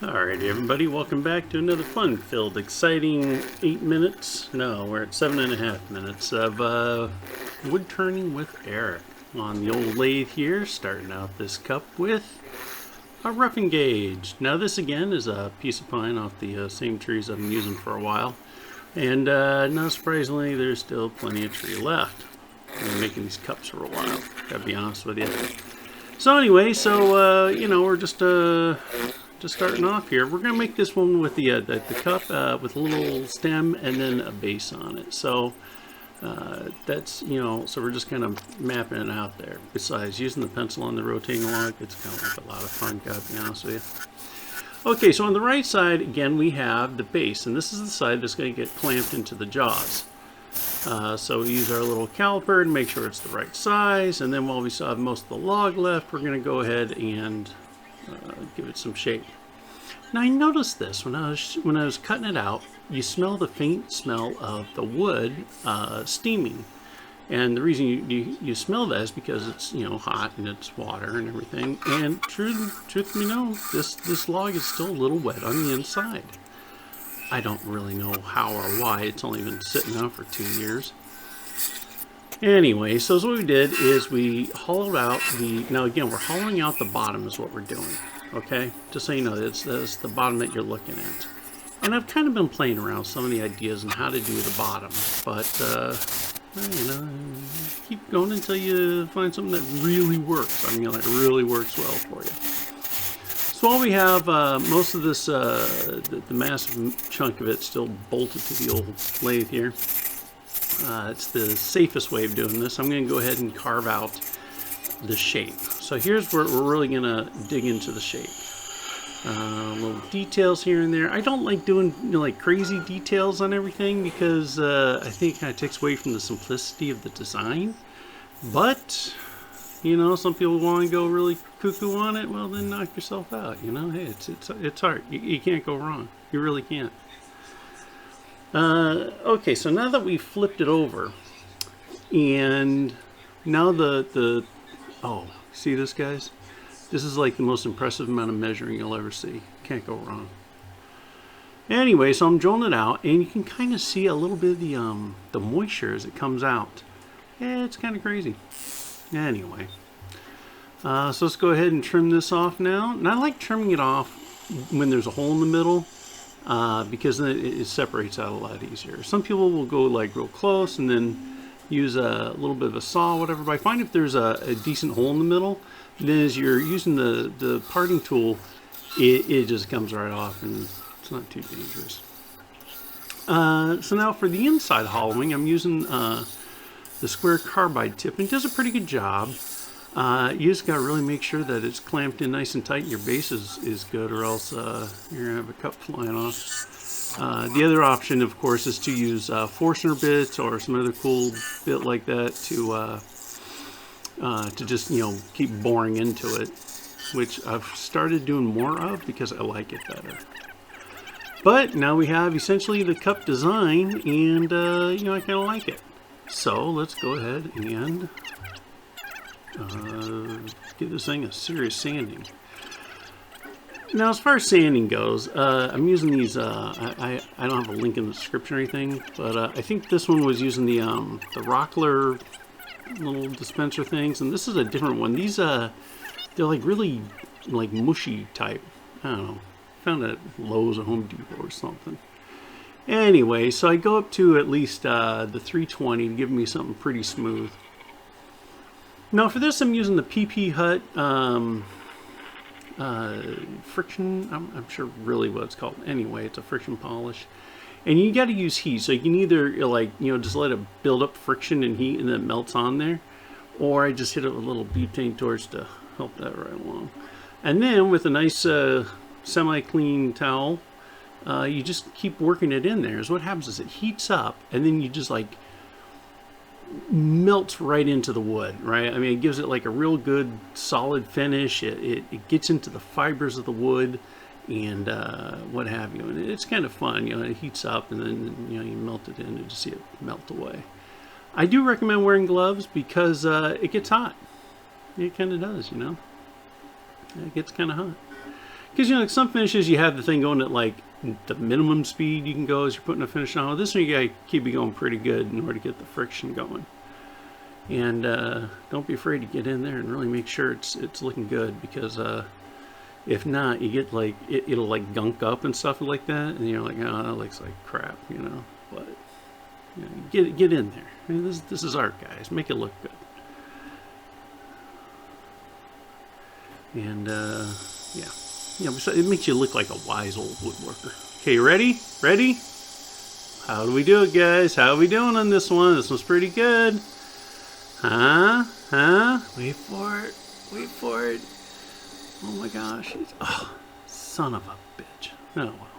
Alrighty everybody, welcome back to another fun-filled, exciting 8 minutes, no, we're at 7.5 minutes of wood turning with Eric on the old lathe here, starting out this cup with a roughing gauge. Now this again is a piece of pine off the same trees I've been using for a while, and not surprisingly there's still plenty of tree left. I've been making these cups for a while, gotta be honest with you. So anyway, you know, we're just starting off here. We're gonna make this one with the cup with a little stem and then a base on it. So that's, you know, so we're just kind of mapping it out there. Besides using the pencil on the rotating log, it's kind of like a lot of fun, gotta be honest with you. Okay, so on the right side again we have the base, and this is the side that's going to get clamped into the jaws. So we use our little caliper to make sure it's the right size, and then while we still have most of the log left, we're going to go ahead and give it some shape. Now I noticed this when I was cutting it out. You smell the faint smell of the wood steaming, and the reason you smell that is because it's, you know, hot and it's water and everything. And truth be known, this log is still a little wet on the inside. I don't really know how or why. It's only been sitting out for 2 years. Anyway, so what we did is we hollowed out now again, we're hollowing out the bottom is what we're doing. Okay, just so you know, that's the bottom that you're looking at. And I've kind of been playing around with some of the ideas on how to do the bottom, but you know, keep going until you find something that really works. I mean, like really works well for you. So while we have most of this, the massive chunk of it still bolted to the old lathe here, it's the safest way of doing this. I'm going to go ahead and carve out the shape. So here's where we're really going to dig into the shape. Little details here and there. I don't like doing, you know, like crazy details on everything because I think it kind of takes away from the simplicity of the design. But you know, some people want to go really cuckoo on it. Well, then knock yourself out. You know, hey, it's art. You can't go wrong. You really can't. Okay, so now that we flipped it over, and now oh, see this, guys? This is like the most impressive amount of measuring you'll ever see. Can't go wrong. Anyway, so I'm drilling it out, and you can kind of see a little bit of the moisture as it comes out. Yeah, it's kind of crazy. Anyway, so let's go ahead and trim this off now. And I like trimming it off when there's a hole in the middle because then it separates out a lot easier. Some people will go like real close and then use a little bit of a saw, whatever. But I find if there's a decent hole in the middle, then as you're using the parting tool, it just comes right off and it's not too dangerous. So now for the inside hollowing, I'm using the square carbide tip, and it does a pretty good job. You just got to really make sure that it's clamped in nice and tight and your base is good, or else you're going to have a cup flying off. The other option, of course, is to use Forstner bits or some other cool bit like that to just, you know, keep boring into it, which I've started doing more of because I like it better. But now we have essentially the cup design, and you know, I kind of like it. So let's go ahead and give this thing a serious sanding. Now, as far as sanding goes, I'm using these. I don't have a link in the description or anything, but I think this one was using the Rockler little dispenser things, and this is a different one. These they're like really like mushy type. I don't know. Found it at Lowe's or Home Depot or something. Anyway, so I go up to at least the 320 to give me something pretty smooth. Now for this I'm using the PP Hut friction, I'm sure really what it's called. Anyway, it's a friction polish. And you got to use heat, so you can either, like, you know, just let it build up friction and heat and then it melts on there. Or I just hit it with a little butane torch to help that right along. And then with a nice semi-clean towel, you just keep working it in there. So what happens is it heats up, and then you just like melts right into the wood, right? I mean, it gives it like a real good solid finish. It gets into the fibers of the wood and what have you. And it's kind of fun, you know. It heats up, and then, you know, you melt it in and just see it melt away. I do recommend wearing gloves because it gets hot. It kind of does, you know. It gets kind of hot. Because, you know, like some finishes you have the thing going at like the minimum speed you can go as you're putting a finish on. Well, this one you gotta keep it going pretty good in order to get the friction going. And don't be afraid to get in there and really make sure it's looking good, because if not, you get like it'll like gunk up and stuff like that, and you're like, oh, that looks like crap, you know. But you know, get in there. I mean, this is art, guys. Make it look good. And yeah, it makes you look like a wise old woodworker. Okay, you ready? Ready? How do we do it, guys? How are we doing on this one? This one's pretty good. Huh? Wait for it. Wait for it. Oh my gosh. Oh, son of a bitch. Oh well.